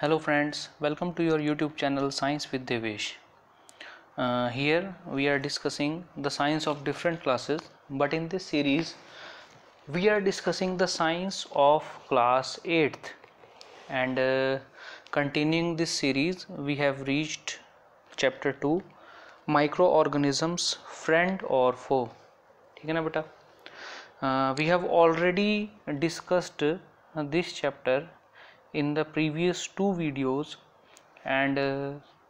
Hello friends, welcome to your YouTube channel Science with Devesh. Here we are discussing the science of different classes, but in this series we are discussing the science of class 8th, and continuing this series we have reached chapter 2 microorganisms friend or foe. ठीक है ना बेटा? We have already discussed this chapter in the previous two videos, and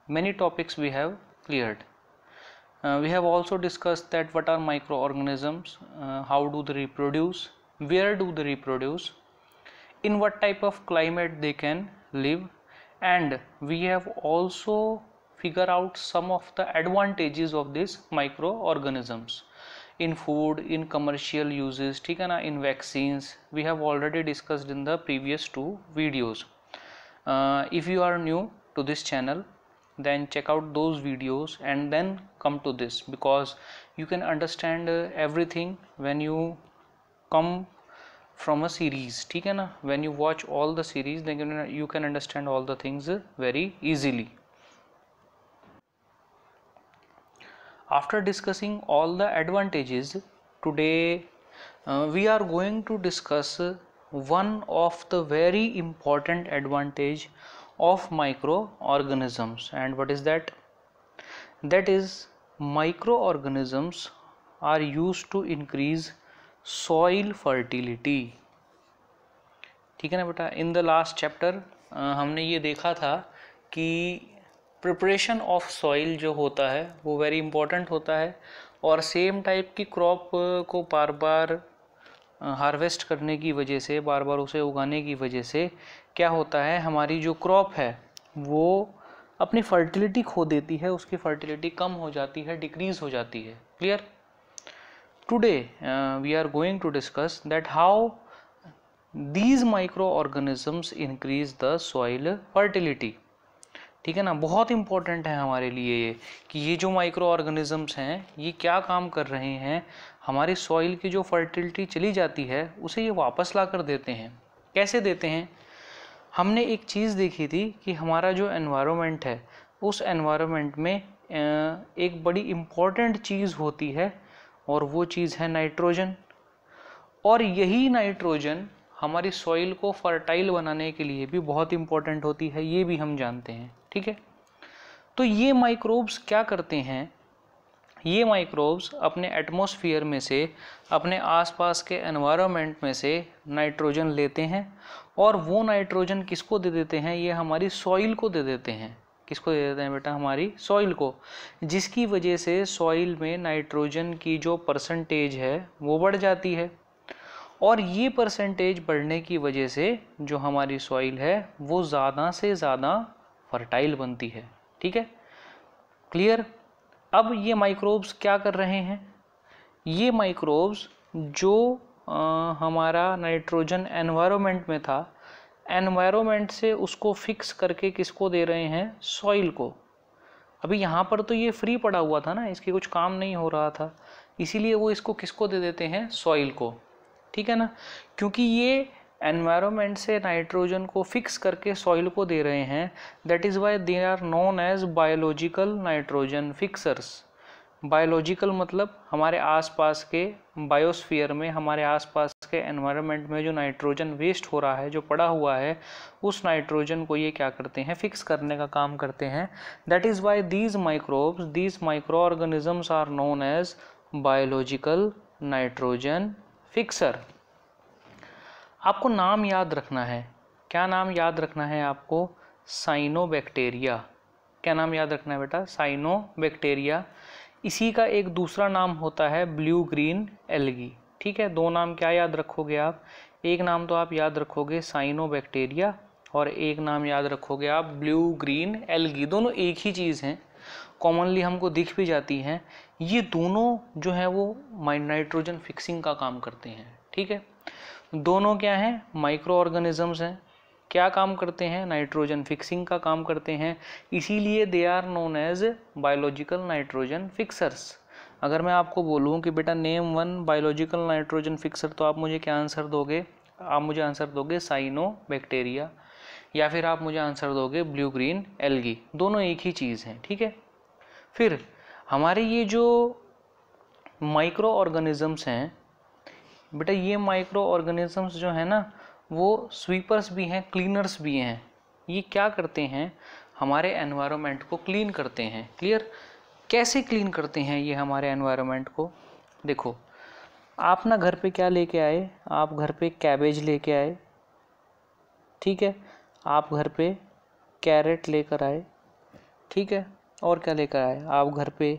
many topics we have cleared. We have also discussed that what are microorganisms, how do they reproduce, where do they reproduce, in what type of climate they can live, and we have also figure out some of the advantages of these microorganisms in food, in commercial uses, ठीक है ना, in vaccines. We have already discussed in the previous two videos. If you are new to this channel, then check out those videos and then come to this, because you can understand everything when you come from a series. ठीक है ना, when you watch all the series, then you can understand all the things very easily. After discussing all the advantages, today we are going to discuss one of the very important advantage of microorganisms. And what is that? That is, microorganisms are used to increase soil fertility. ठीक है ना बेटा? In the last chapter हमने ये देखा था कि preparation of soil जो होता है वो वेरी इंपॉर्टेंट होता है, और सेम टाइप की क्रॉप को बार बार हार्वेस्ट करने की वजह से, बार बार उसे उगाने की वजह से क्या होता है, हमारी जो क्रॉप है वो अपनी फर्टिलिटी खो देती है, उसकी फर्टिलिटी कम हो जाती है, डिक्रीज हो जाती है. Clear? Today we are going to discuss that how these microorganisms increase the soil fertility. ठीक है ना? बहुत इंपॉर्टेंट है हमारे लिए ये कि ये जो माइक्रो ऑर्गेनिजम्स हैं ये क्या काम कर रहे हैं, हमारी सॉइल की जो फर्टिलिटी चली जाती है उसे ये वापस ला कर देते हैं. कैसे देते हैं? हमने एक चीज़ देखी थी कि हमारा जो एनवायरनमेंट है उस एनवायरनमेंट में एक बड़ी इम्पॉर्टेंट चीज़ होती है, और वो चीज़ है नाइट्रोजन. और यही नाइट्रोजन हमारी सॉइल को फर्टाइल बनाने के लिए भी बहुत इम्पॉर्टेंट होती है, ये भी हम जानते हैं. ठीक है? तो ये माइक्रोब्स क्या करते हैं? ये माइक्रोब्स अपने एटमॉस्फेयर में से, अपने आसपास के एनवायरनमेंट में से नाइट्रोजन लेते हैं, और वो नाइट्रोजन किसको दे देते हैं? ये हमारी सॉइल को दे देते हैं. किसको दे देते हैं बेटा? हमारी सॉइल को. जिसकी वजह से सॉइल में नाइट्रोजन की जो परसेंटेज है वो बढ़ जाती है, और ये परसेंटेज बढ़ने की वजह से जो हमारी सॉइल है वो ज़्यादा से ज़्यादा फर्टाइल बनती है. ठीक है? क्लियर? अब ये माइक्रोब्स क्या कर रहे हैं? ये माइक्रोब्स जो हमारा नाइट्रोजन एनवायरनमेंट में था, एनवायरनमेंट से उसको फिक्स करके किसको दे रहे हैं? सॉइल को. अभी यहाँ पर तो ये फ्री पड़ा हुआ था ना, इसकी कुछ काम नहीं हो रहा था, इसीलिए वो इसको किसको दे देते हैं? सॉइल को. ठीक है ना? क्योंकि ये एनवायरनमेंट से नाइट्रोजन को फिक्स करके सॉइल को दे रहे हैं, that is why they are known as biological nitrogen fixers. Biological मतलब हमारे आसपास के बायोस्फीयर में, हमारे आसपास के एनवायरनमेंट में जो नाइट्रोजन वेस्ट हो रहा है, जो पड़ा हुआ है, उस नाइट्रोजन को ये क्या करते हैं? फिक्स करने का काम करते हैं. That is why these microbes, these microorganisms are known as biological nitrogen fixer. आपको नाम याद रखना है. क्या नाम याद रखना है आपको? साइनोबैक्टीरिया. क्या नाम याद रखना है बेटा? साइनोबैक्टीरिया. इसी का एक दूसरा नाम होता है ब्लू ग्रीन एल्गी. ठीक है? दो नाम क्या याद रखोगे आप? एक नाम तो आप याद रखोगे साइनोबैक्टीरिया, और एक नाम याद रखोगे आप ब्लू ग्रीन एल्गी. दोनों एक ही चीज़ हैं, कॉमनली हमको दिख भी जाती हैं. ये दोनों जो है वो नाइट्रोजन फिक्सिंग का काम करते हैं. ठीक है? दोनों क्या हैं? माइक्रो ऑर्गेनिजम्स हैं. क्या काम करते हैं? नाइट्रोजन फिक्सिंग का काम करते हैं. इसीलिए they are known as biological nitrogen fixers. अगर मैं आपको बोलूं कि बेटा name one biological nitrogen fixer, तो आप मुझे क्या आंसर दोगे? आप मुझे आंसर दोगे साइनोबैक्टीरिया. या फिर आप मुझे आंसर दोगे ब्लू ग्रीन एल्गी, दोनों एक ही चीज़ हैं, ठीक है। फिर हमारे ये जो माइक्रो ऑर्गेनिजम्स हैं बेटा, ये माइक्रो ऑर्गेनिजम्स जो है ना वो स्वीपर्स भी हैं, क्लीनर्स भी हैं। ये क्या करते हैं, हमारे एनवायरनमेंट को क्लीन करते हैं। क्लियर? कैसे क्लीन करते हैं ये हमारे एनवायरनमेंट को? देखो, आप ना घर पे क्या लेके आए, आप घर पे कैबेज लेके आए, ठीक है, आप घर पे कैरेट लेकर आए, ठीक है, और क्या लेकर आए, आप घर पे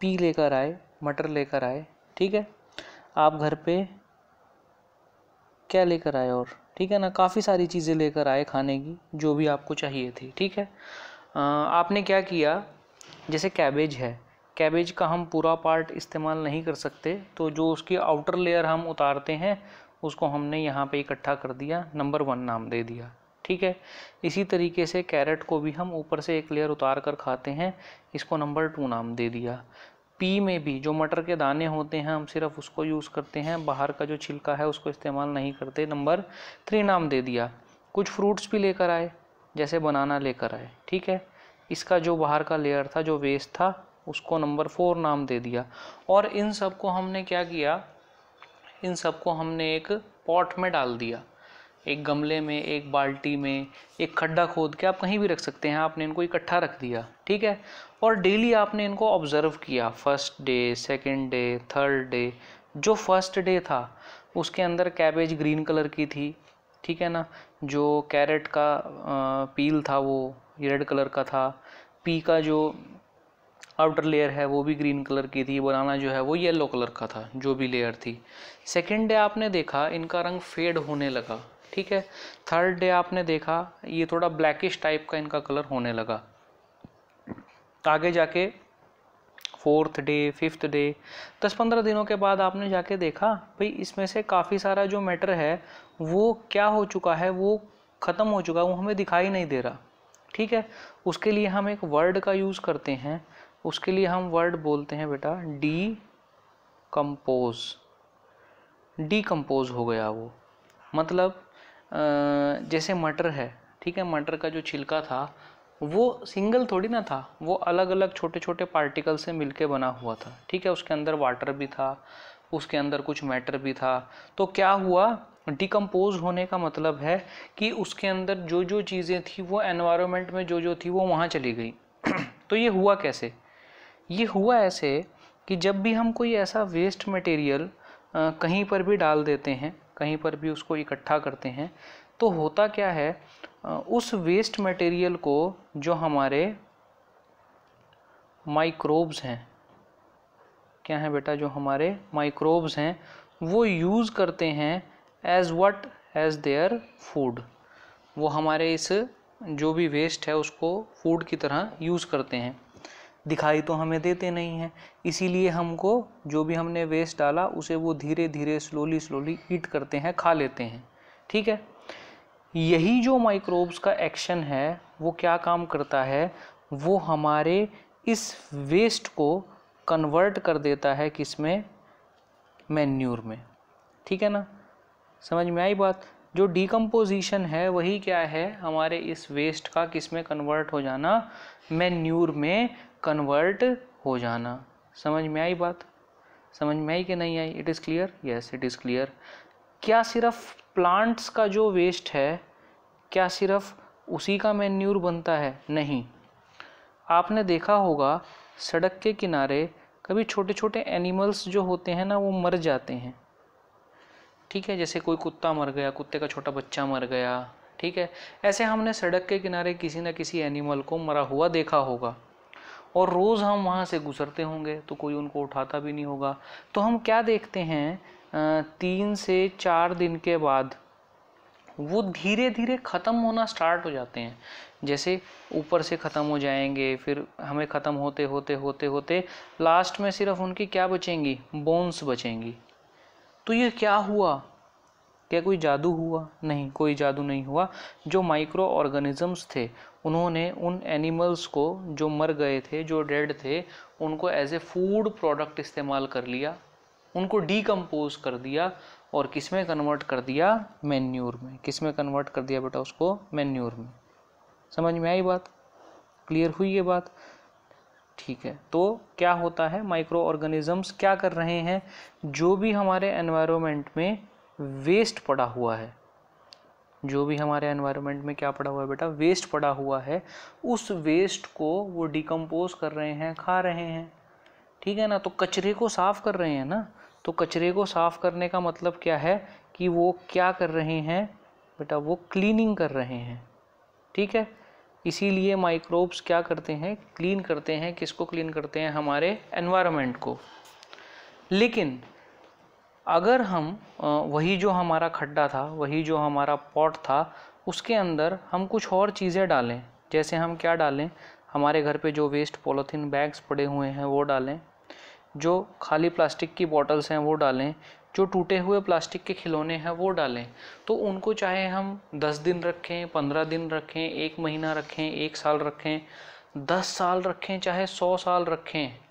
पी लेकर आए, मटर लेकर आए, ठीक है, आप घर पे क्या लेकर आए और, ठीक है ना, काफ़ी सारी चीज़ें लेकर आए खाने की जो भी आपको चाहिए थी, ठीक है। आपने क्या किया, जैसे कैबेज है, कैबेज का हम पूरा पार्ट इस्तेमाल नहीं कर सकते, तो जो उसकी आउटर लेयर हम उतारते हैं उसको हमने यहाँ पे इकट्ठा कर दिया, नंबर 1 नाम दे दिया, ठीक है। इसी तरीके से कैरेट को भी हम ऊपर से एक लेयर उतार कर खाते हैं, इसको नंबर 2 नाम दे दिया। पी में भी जो मटर के दाने होते हैं हम सिर्फ उसको यूज़ करते हैं, बाहर का जो छिलका है उसको इस्तेमाल नहीं करते, नंबर 3 नाम दे दिया। कुछ फ्रूट्स भी लेकर आए, जैसे बनाना लेकर आए, ठीक है, इसका जो बाहर का लेयर था, जो वेस्ट था, उसको नंबर 4 नाम दे दिया। और इन सब को हमने क्या किया, इन सब को हमने एक पॉट में डाल दिया, एक गमले में, एक बाल्टी में, एक खड्डा खोद के आप कहीं भी रख सकते हैं, आपने इनको इकट्ठा रख दिया, ठीक है। और डेली आपने इनको ऑब्जर्व किया, first day, second day, third day. जो फर्स्ट डे था उसके अंदर कैबेज ग्रीन कलर की थी, ठीक है ना, जो कैरेट का पील था वो रेड कलर का था, पी का जो आउटर लेयर है वो भी ग्रीन कलर की थी, बनाना जो है वो येलो कलर का था, जो भी लेयर थी। सेकेंड डे आपने देखा इनका रंग फेड होने लगा, ठीक है। थर्ड डे आपने देखा ये थोड़ा ब्लैकिश टाइप का इनका कलर होने लगा। आगे जाके फोर्थ डे, फिफ्थ डे, 10-15 दिनों के बाद आपने जाके देखा भाई इसमें से काफ़ी सारा जो मैटर है वो क्या हो चुका है, वो ख़त्म हो चुका है, वो हमें दिखाई नहीं दे रहा, ठीक है। उसके लिए हम एक वर्ड का यूज़ करते हैं, उसके लिए हम वर्ड बोलते हैं बेटा डीकम्पोज। डीकम्पोज हो गया वो, मतलब जैसे मटर है, ठीक है, मटर का जो छिलका था वो सिंगल थोड़ी ना था, वो अलग अलग छोटे छोटे पार्टिकल से मिलके बना हुआ था, ठीक है। उसके अंदर वाटर भी था, उसके अंदर कुछ मैटर भी था। तो क्या हुआ, डिकम्पोज होने का मतलब है कि उसके अंदर जो जो चीज़ें थी वो एनवायरनमेंट में जो जो थी वो वहाँ चली गई। तो ये हुआ कैसे, ये हुआ ऐसे कि जब भी हम कोई ऐसा वेस्ट मटेरियल कहीं पर भी डाल देते हैं, कहीं पर भी उसको इकट्ठा करते हैं, तो होता क्या है, उस वेस्ट मटेरियल को जो हमारे माइक्रोब्स हैं, क्या है बेटा, जो हमारे माइक्रोब्स हैं वो यूज़ करते हैं as what, as their food. वो हमारे इस जो भी वेस्ट है उसको फूड की तरह यूज़ करते हैं। दिखाई तो हमें देते नहीं हैं, इसीलिए हमको जो भी हमने वेस्ट डाला उसे वो धीरे धीरे स्लोली स्लोली ईट करते हैं, खा लेते हैं, ठीक है। यही जो माइक्रोब्स का एक्शन है वो क्या काम करता है, वो हमारे इस वेस्ट को कन्वर्ट कर देता है किसमें, मैन्यूर में, ठीक है ना। समझ में आई बात? जो डिकम्पोजिशन है वही क्या है, हमारे इस वेस्ट का किस में कन्वर्ट हो जाना, मैन्यूर में कन्वर्ट हो जाना। समझ में आई बात? समझ में आई कि नहीं आई? It is clear? Yes, it is clear. क्या सिर्फ प्लांट्स का जो वेस्ट है क्या सिर्फ उसी का मैन्यूर बनता है? नहीं। आपने देखा होगा सड़क के किनारे कभी छोटे छोटे एनिमल्स जो होते हैं ना वो मर जाते हैं, ठीक है, जैसे कोई कुत्ता मर गया, कुत्ते का छोटा बच्चा मर गया, ठीक है। ऐसे हमने सड़क के किनारे किसी न किसी एनिमल को मरा हुआ देखा होगा और रोज़ हम वहाँ से गुजरते होंगे तो कोई उनको उठाता भी नहीं होगा। तो हम क्या देखते हैं, 3 से 4 दिन के बाद वो धीरे धीरे ख़त्म होना स्टार्ट हो जाते हैं। जैसे ऊपर से ख़त्म हो जाएंगे, फिर हमें ख़त्म होते होते होते होते लास्ट में सिर्फ उनकी क्या बचेंगी, बोन्स बचेंगी। तो ये क्या हुआ, क्या कोई जादू हुआ? नहीं, कोई जादू नहीं हुआ। जो माइक्रो ऑर्गेनिजम्स थे उन्होंने उन एनिमल्स को जो मर गए थे, जो डेड थे, उनको एज ए फूड प्रोडक्ट इस्तेमाल कर लिया, उनको डीकम्पोज कर दिया और किस में कन्वर्ट कर दिया, मैन्यूर में। किस में कन्वर्ट कर दिया बेटा उसको, मैन्यूर में। समझ में आई बात, क्लियर हुई ये बात, ठीक है। तो क्या होता है, माइक्रो ऑर्गेनिजम्स क्या कर रहे हैं, जो भी हमारे एनवायरनमेंट में वेस्ट पड़ा हुआ है, जो भी हमारे एनवायरनमेंट में क्या पड़ा हुआ है बेटा, वेस्ट पड़ा हुआ है, उस वेस्ट को वो डिकम्पोज कर रहे हैं, खा रहे हैं, ठीक है ना। तो कचरे को साफ कर रहे हैं ना, तो कचरे को साफ करने का मतलब क्या है कि वो क्या कर रहे हैं बेटा, वो क्लीनिंग कर रहे हैं, ठीक है। इसीलिए माइक्रोब्स क्या करते हैं, क्लीन करते हैं। किसको क्लीन करते हैं, हमारे एनवायरनमेंट को। लेकिन अगर हम वही जो हमारा खड्डा था, वही जो हमारा पॉट था, उसके अंदर हम कुछ और चीज़ें डालें, जैसे हम क्या डालें, हमारे घर पे जो वेस्ट पॉलीथीन बैग्स पड़े हुए हैं वो डालें, जो खाली प्लास्टिक की बॉटल्स हैं वो डालें, जो टूटे हुए प्लास्टिक के खिलौने हैं वो डालें, तो उनको चाहे हम 10 दिन रखें, 15 दिन रखें, 1 महीना रखें, 1 साल रखें, 10 साल रखें, चाहे 100 साल रखें,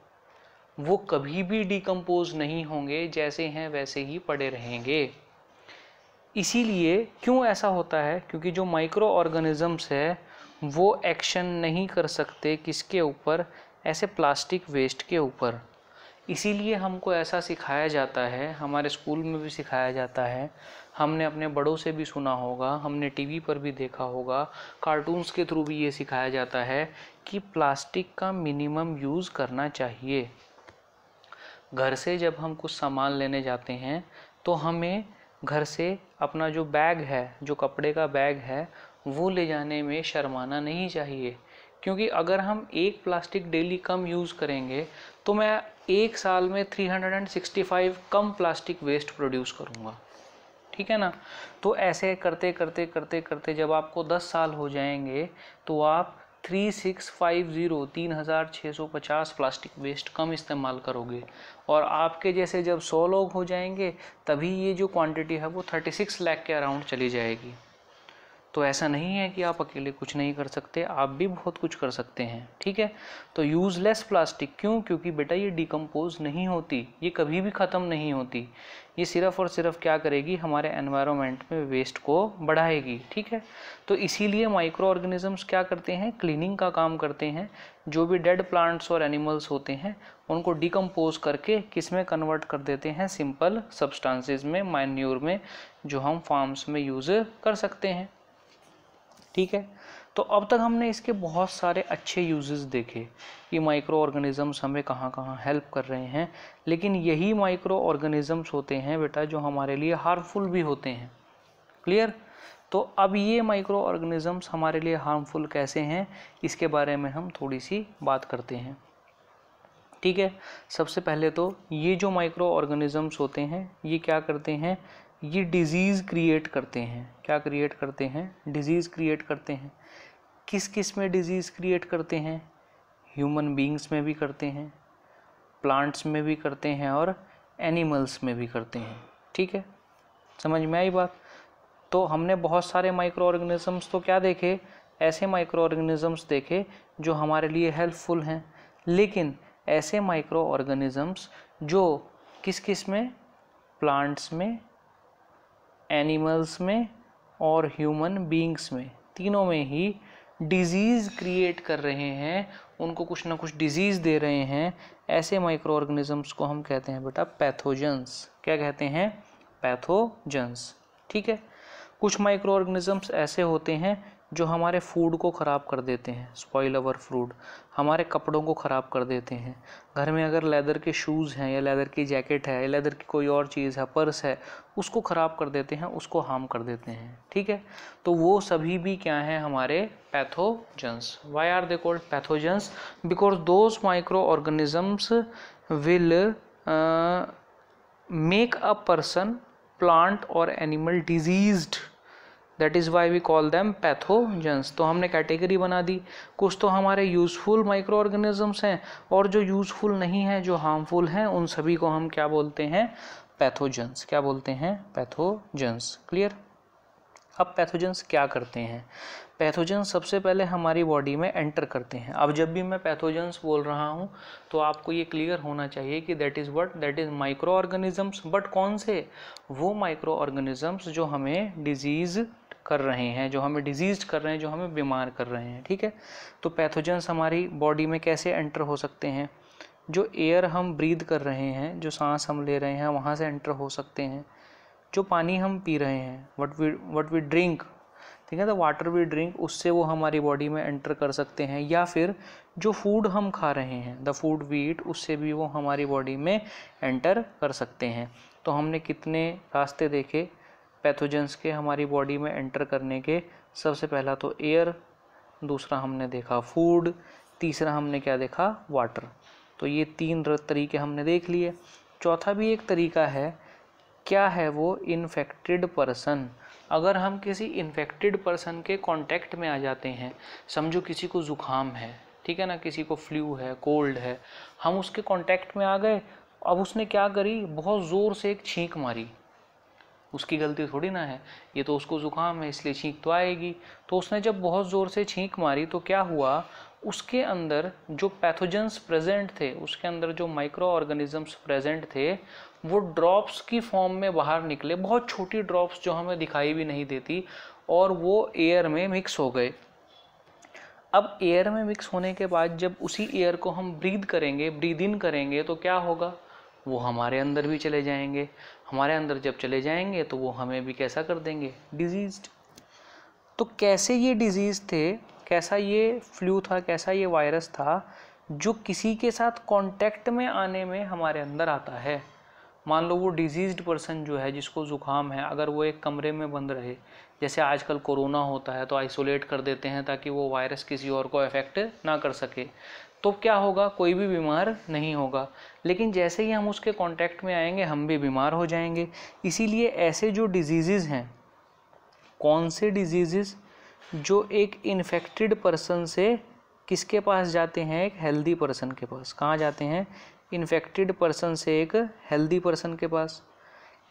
वो कभी भी डिकम्पोज नहीं होंगे, जैसे हैं वैसे ही पड़े रहेंगे। इसीलिए क्यों ऐसा होता है, क्योंकि जो माइक्रो ऑर्गेनिजम्स है वो एक्शन नहीं कर सकते किसके ऊपर, ऐसे प्लास्टिक वेस्ट के ऊपर। इसीलिए हमको ऐसा सिखाया जाता है, हमारे स्कूल में भी सिखाया जाता है, हमने अपने बड़ों से भी सुना होगा, हमने टीवी पर भी देखा होगा, कार्टून्स के थ्रू भी ये सिखाया जाता है कि प्लास्टिक का मिनिमम यूज़ करना चाहिए। घर से जब हम कुछ सामान लेने जाते हैं तो हमें घर से अपना जो बैग है, जो कपड़े का बैग है, वो ले जाने में शर्माना नहीं चाहिए। क्योंकि अगर हम एक प्लास्टिक डेली कम यूज़ करेंगे तो मैं 1 साल में 365 कम प्लास्टिक वेस्ट प्रोड्यूस करूँगा, ठीक है ना। तो ऐसे करते करते करते करते जब आपको 10 साल हो जाएंगे तो आप 3650 प्लास्टिक वेस्ट कम इस्तेमाल करोगे, और आपके जैसे जब 100 लोग हो जाएंगे तभी ये जो क्वांटिटी है वो 36 लाख के अराउंड चली जाएगी। तो ऐसा नहीं है कि आप अकेले कुछ नहीं कर सकते, आप भी बहुत कुछ कर सकते हैं, ठीक है। तो यूज़लेस प्लास्टिक क्यों, क्योंकि बेटा ये डिकम्पोज नहीं होती, ये कभी भी ख़त्म नहीं होती, ये सिर्फ़ और सिर्फ क्या करेगी, हमारे एनवायरनमेंट में वेस्ट को बढ़ाएगी, ठीक है। तो इसीलिए माइक्रो ऑर्गेनिजम्स क्या करते हैं, क्लीनिंग का काम करते हैं। जो भी डेड प्लांट्स और एनिमल्स होते हैं उनको डिकम्पोज करके किस में कन्वर्ट कर देते हैं, सिंपल सब्सटेंसेस में, मैन्योर में, जो हम फार्म्स में यूज़ कर सकते हैं, ठीक है। तो अब तक हमने इसके बहुत सारे अच्छे यूजेस देखे कि माइक्रो ऑर्गेनिजम्स हमें कहाँ कहाँ हेल्प कर रहे हैं, लेकिन यही माइक्रो ऑर्गेनिजम्स होते हैं बेटा जो हमारे लिए हार्मफुल भी होते हैं, क्लियर। तो अब ये माइक्रो ऑर्गेनिजम्स हमारे लिए हार्मफुल कैसे हैं, इसके बारे में हम थोड़ी सी बात करते हैं, ठीक है। सबसे पहले तो ये जो माइक्रो ऑर्गेनिजम्स होते हैं ये क्या करते हैं, ये डिजीज़ क्रिएट करते हैं। क्या क्रिएट करते हैं, डिजीज़ क्रिएट करते हैं। किस किस में डिजीज़ क्रिएट करते हैं, ह्यूमन बींग्स में भी करते हैं, प्लांट्स में भी करते हैं, और एनिमल्स में भी करते हैं, ठीक है। समझ में आई बात। तो हमने बहुत सारे माइक्रो ऑर्गेनिजम्स तो क्या देखे, ऐसे माइक्रो ऑर्गेनिजम्स देखे जो हमारे लिए हेल्पफुल हैं, लेकिन ऐसे माइक्रो ऑर्गेनिजम्स जो किस किस में, प्लांट्स में, एनिमल्स में और ह्यूमन बींग्स में, तीनों में ही डिजीज़ क्रिएट कर रहे हैं, उनको कुछ ना कुछ डिजीज़ दे रहे हैं, ऐसे माइक्रो ऑर्गेनिजम्स को हम कहते हैं बेटा पैथोजेंस। क्या कहते हैं, पैथोजेंस, ठीक है। कुछ माइक्रो ऑर्गेनिजम्स ऐसे होते हैं जो हमारे फूड को ख़राब कर देते हैं, स्पॉइल अवर फूड, हमारे कपड़ों को ख़राब कर देते हैं। घर में अगर लेदर के शूज़ हैं या लेदर की जैकेट है या लेदर की कोई और चीज़ है, पर्स है, उसको ख़राब कर देते हैं, उसको हार्म कर देते हैं, ठीक है। तो वो सभी भी क्या हैं, हमारे pathogens. Why are they called pathogens, because those micro organisms will make a person, plant और animal diseased, that is why we call them pathogens. तो हमने कैटेगरी बना दी, कुछ तो हमारे यूज़फुल माइक्रो ऑर्गेनिजम्स हैं और जो यूज़फुल नहीं हैं, जो हार्मफुल हैं, उन सभी को हम क्या बोलते हैं, पैथोजेंस। क्या बोलते हैं, पैथोजेंस, क्लियर। अब पैथोजेंस क्या करते हैं? पैथोजेंस सबसे पहले हमारी बॉडी में एंटर करते हैं। अब जब भी मैं पैथोजेंस बोल रहा हूँ तो आपको ये क्लियर होना चाहिए कि that is what, that is micro organisms. But कौन से? वो माइक्रो ऑर्गेनिजम्स जो हमें डिजीज़ कर रहे हैं, जो हमें डिजीज कर रहे हैं, जो हमें बीमार कर रहे हैं। ठीक है, तो पैथोजेंस हमारी बॉडी में कैसे एंटर हो सकते हैं? जो एयर हम ब्रीद कर रहे हैं, जो सांस हम ले रहे हैं, वहाँ से एंटर हो सकते हैं। जो पानी हम पी रहे हैं, वट वी ड्रिंक, ठीक है, तो वाटर वी ड्रिंक, उससे वो हमारी बॉडी में एंटर कर सकते हैं। या फिर जो फूड हम खा रहे हैं, द फूड वी ईट, उससे भी वो हमारी बॉडी में एंटर कर सकते हैं। तो हमने कितने रास्ते देखे पैथोजेंस के हमारी बॉडी में एंटर करने के? सबसे पहला तो एयर, दूसरा हमने देखा फूड, तीसरा हमने क्या देखा? वाटर। तो ये 3 तरीके हमने देख लिए। चौथा भी एक तरीका है, क्या है वो? Infected person. अगर हम किसी इन्फेक्टेड पर्सन के कांटेक्ट में आ जाते हैं, समझो किसी को ज़ुकाम है, ठीक है ना, किसी को फ्लू है, कोल्ड है, हम उसके कांटेक्ट में आ गए, अब उसने क्या करी? बहुत ज़ोर से एक छींक मारी, उसकी गलती थोड़ी ना है, ये तो उसको ज़ुकाम है इसलिए छींक तो आएगी। तो उसने जब बहुत ज़ोर से छींक मारी तो क्या हुआ? उसके अंदर जो पैथोजेंस प्रेजेंट थे, उसके अंदर जो माइक्रो ऑर्गेनिजम्स प्रेजेंट थे, वो ड्रॉप्स की फॉर्म में बाहर निकले, बहुत छोटी ड्रॉप्स जो हमें दिखाई भी नहीं देती, और वो एयर में मिक्स हो गए। अब एयर में मिक्स होने के बाद जब उसी एयर को हम ब्रीद करेंगे, ब्रीद इन करेंगे, तो क्या होगा? वो हमारे अंदर भी चले जाएंगे। हमारे अंदर जब चले जाएंगे तो वो हमें भी कैसा कर देंगे? डिजीज्ड। तो कैसे ये डिजीज़ थे, कैसा ये फ्लू था, कैसा ये वायरस था जो किसी के साथ कांटेक्ट में आने में हमारे अंदर आता है? मान लो वो डिजीज्ड पर्सन जो है, जिसको ज़ुकाम है, अगर वो एक कमरे में बंद रहे, जैसे आजकल कोरोना होता है तो आइसोलेट कर देते हैं ताकि वो वायरस किसी और को अफेक्ट ना कर सके, तो क्या होगा? कोई भी बीमार नहीं होगा। लेकिन जैसे ही हम उसके कांटेक्ट में आएंगे हम भी बीमार हो जाएंगे। इसीलिए ऐसे जो डिजीज़ हैं, कौन से डिजीज़ जो एक इन्फेक्टेड पर्सन से किसके पास जाते हैं? एक हेल्दी पर्सन के पास। कहाँ जाते हैं? इन्फेक्टेड पर्सन से एक हेल्दी पर्सन के पास।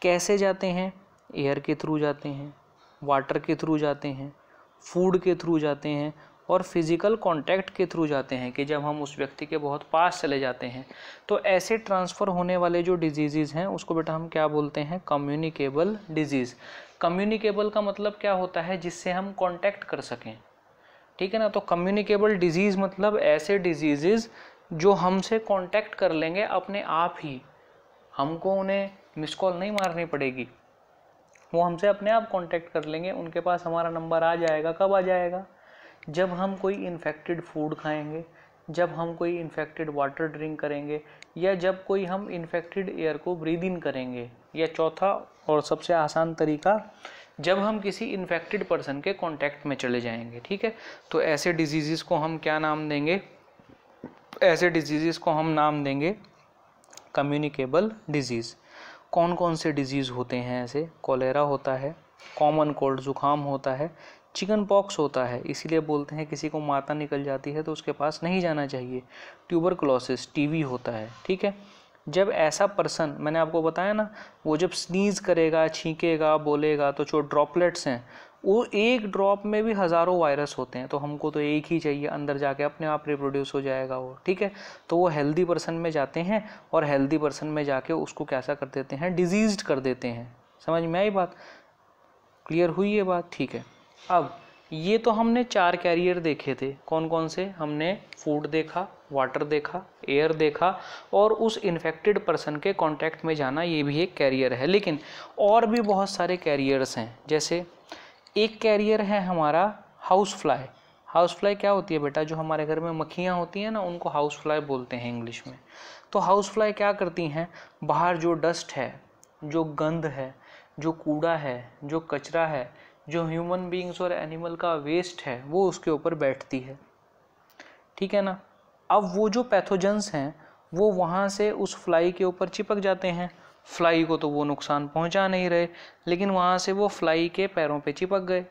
कैसे जाते हैं? एयर के थ्रू जाते हैं, वाटर के थ्रू जाते हैं, फूड के थ्रू जाते हैं, और फिज़िकल कांटेक्ट के थ्रू जाते हैं कि जब हम उस व्यक्ति के बहुत पास चले जाते हैं। तो ऐसे ट्रांसफ़र होने वाले जो डिजीज़ हैं उसको बेटा हम क्या बोलते हैं? Communicable disease. कम्युनिकेबल का मतलब क्या होता है? जिससे हम कांटेक्ट कर सकें, ठीक है ना। तो कम्युनिकेबल डिजीज़ मतलब ऐसे डिजीज़ जो हमसे कांटेक्ट कर लेंगे अपने आप ही, हमको उन्हें मिस कॉल नहीं मारनी पड़ेगी, वो हमसे अपने आप कांटेक्ट कर लेंगे, उनके पास हमारा नंबर आ जाएगा। कब आ जाएगा? जब हम कोई इन्फेक्टेड फूड खाएंगे, जब हम कोई इन्फेक्टेड वाटर ड्रिंक करेंगे, या जब कोई हम इन्फेक्टेड एयर को ब्रीद इन करेंगे, या चौथा और सबसे आसान तरीका, जब हम किसी इन्फेक्टेड पर्सन के कांटेक्ट में चले जाएंगे। ठीक है, तो ऐसे डिजीज़ को हम क्या नाम देंगे? ऐसे डिजीज़ को हम नाम देंगे कम्युनिकेबल डिजीज़। कौन कौन से डिजीज़ होते हैं ऐसे? कॉलेरा होता है, कॉमन कोल्ड जुकाम होता है, चिकन पॉक्स होता है, इसीलिए बोलते हैं किसी को माता निकल जाती है तो उसके पास नहीं जाना चाहिए। ट्यूबरकुलोसिस, टीबी होता है। ठीक है, जब ऐसा पर्सन, मैंने आपको बताया ना, वो जब स्नीज़ करेगा, छींकेगा, बोलेगा, तो जो ड्रॉपलेट्स हैं वो एक ड्रॉप में भी हज़ारों वायरस होते हैं, तो हमको तो एक ही चाहिए, अंदर जाके अपने आप रिप्रोड्यूस हो जाएगा वो। ठीक है, तो वो हेल्दी पर्सन में जाते हैं और हेल्दी पर्सन में जाके उसको कैसा कर देते हैं? डिजीज्ड कर देते हैं। समझ में आई बात? क्लियर हुई ये बात? ठीक है, अब ये तो हमने 4 कैरियर देखे थे। कौन कौन से? हमने फूड देखा, वाटर देखा, एयर देखा, और उस इन्फेक्टेड पर्सन के कांटेक्ट में जाना, ये भी एक कैरियर है। लेकिन और भी बहुत सारे कैरियर्स हैं। जैसे एक कैरियर है हमारा हाउस फ्लाई। हाउस फ्लाई क्या होती है बेटा? जो हमारे घर में मक्खियाँ होती हैं ना, उनको हाउस फ्लाई बोलते हैं इंग्लिश में। तो हाउस फ्लाई क्या करती हैं? बाहर जो डस्ट है, जो गंध है, जो कूड़ा है, जो कचरा है, जो ह्यूमन बीइंग्स और एनिमल का वेस्ट है, वो उसके ऊपर बैठती है। ठीक है ना। अब वो जो पैथोजेंस हैं वो वहाँ से उस फ्लाई के ऊपर चिपक जाते हैं। फ्लाई को तो वो नुकसान पहुँचा नहीं रहे, लेकिन वहाँ से वो फ्लाई के पैरों पे चिपक गए।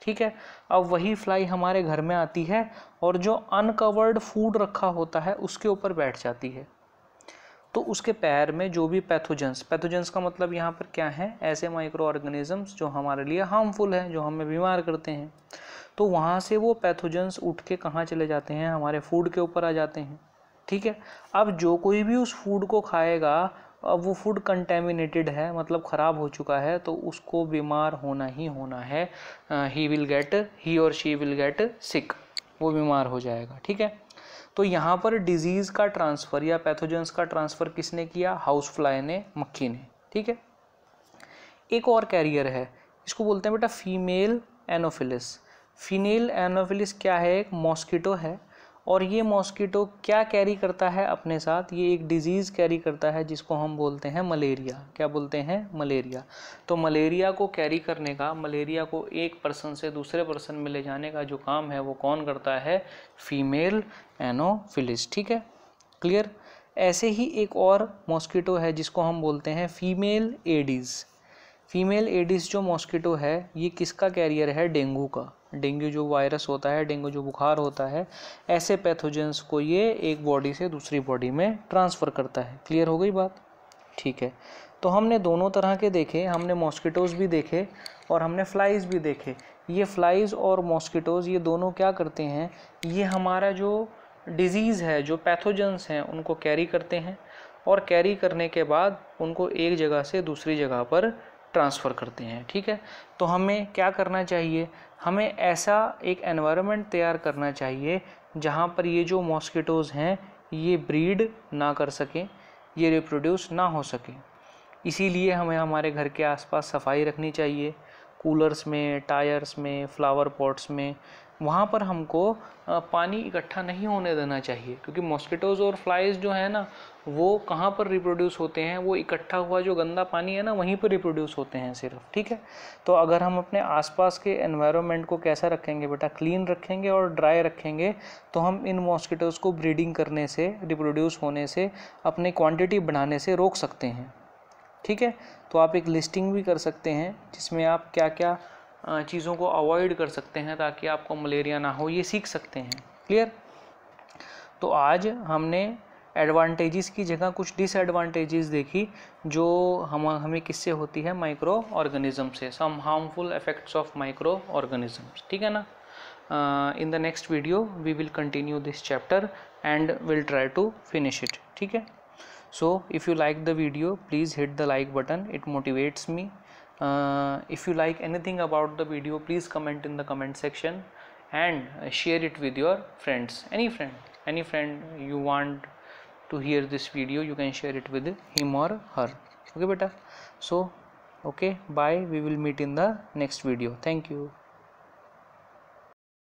ठीक है, अब वही फ्लाई हमारे घर में आती है और जो अनकवर्ड फूड रखा होता है उसके ऊपर बैठ जाती है। तो उसके पैर में जो भी पैथोजेंस का मतलब यहाँ पर क्या है, ऐसे माइक्रो ऑर्गेनिजम्स जो हमारे लिए हार्मफुल है, जो हमें बीमार करते हैं, तो वहाँ से वो पैथोजेंस उठ के कहाँ चले जाते हैं, हमारे फूड के ऊपर आ जाते हैं। ठीक है, अब जो कोई भी उस फूड को खाएगा, अब वो फूड कंटेमिनेटेड है, मतलब ख़राब हो चुका है, तो उसको बीमार होना ही होना है। ही और शी विल गेट सिक, वो बीमार हो जाएगा। ठीक है, तो यहाँ पर डिजीज़ का ट्रांसफ़र या पैथोजेंस का ट्रांसफ़र किसने किया, हाउस फ्लाई ने, मक्खी ने। ठीक है, एक और कैरियर है, इसको बोलते हैं बेटा फीमेल एनोफिलिस। फीमेल एनोफिलिस क्या है, एक मॉस्किटो है, और ये मॉस्किटो क्या कैरी करता है अपने साथ, ये एक डिजीज़ कैरी करता है जिसको हम बोलते हैं मलेरिया। क्या बोलते हैं, मलेरिया। तो मलेरिया को कैरी करने का, मलेरिया को एक पर्सन से दूसरे पर्सन में ले जाने का जो काम है वो कौन करता है, फीमेल एनोफिलिस। ठीक है, क्लियर। ऐसे ही एक और मॉस्किटो है जिसको हम बोलते हैं फीमेल एडीज़। फीमेल एडिस जो मॉस्किटो है, ये किसका कैरियर है, डेंगू का। डेंगू जो वायरस होता है, डेंगू जो बुखार होता है, ऐसे पैथोजेंस को ये एक बॉडी से दूसरी बॉडी में ट्रांसफ़र करता है। क्लियर हो गई बात। ठीक है, तो हमने दोनों तरह के देखे, हमने मॉस्किटोज़ भी देखे और हमने फ्लाइज़ भी देखे। ये फ्लाइज़ और मॉस्किटोज़ ये दोनों क्या करते हैं, ये हमारा जो डिजीज़ है, जो पैथोजेंस हैं, उनको कैरी करते हैं, और कैरी करने के बाद उनको एक जगह से दूसरी जगह पर ट्रांसफ़र करते हैं। ठीक है, तो हमें क्या करना चाहिए, हमें ऐसा एक एनवायरनमेंट तैयार करना चाहिए जहाँ पर ये जो मॉस्किटोज़ हैं ये ब्रीड ना कर सकें, ये रिप्रोड्यूस ना हो सकें। इसीलिए हमें हमारे घर के आसपास सफाई रखनी चाहिए, कूलर्स में, टायर्स में, फ्लावर पॉट्स में, वहाँ पर हमको पानी इकट्ठा नहीं होने देना चाहिए, क्योंकि मॉस्किटोज़ और फ्लाइज जो है ना, वो कहाँ पर रिप्रोड्यूस होते हैं, वो इकट्ठा हुआ जो गंदा पानी है ना, वहीं पर रिप्रोड्यूस होते हैं सिर्फ। ठीक है, तो अगर हम अपने आसपास के एनवायरनमेंट को कैसा रखेंगे बेटा, क्लीन रखेंगे और ड्राई रखेंगे, तो हम इन मॉस्किटोज़ को ब्रीडिंग करने से, रिप्रोड्यूस होने से, अपनी क्वांटिटी बढ़ाने से रोक सकते हैं। ठीक है, तो आप एक लिस्टिंग भी कर सकते हैं जिसमें आप क्या क्या चीज़ों को अवॉइड कर सकते हैं ताकि आपको मलेरिया ना हो, ये सीख सकते हैं। क्लियर। तो आज हमने एडवांटेजेस की जगह कुछ डिसएडवांटेजेस देखी जो हमें किससे होती है, माइक्रो ऑर्गेनिज्म से, some harmful effects of micro organisms. ठीक है ना। In the next video we will continue this chapter and will try to finish it. ठीक है, so if you like the video please hit the like button, it motivates me. If you like anything about the video please comment in the comment section and share it with your friends. Any friend you want to hear this video, you can share it with him or her. Okay beta, so okay, bye, we will meet in the next video. Thank you.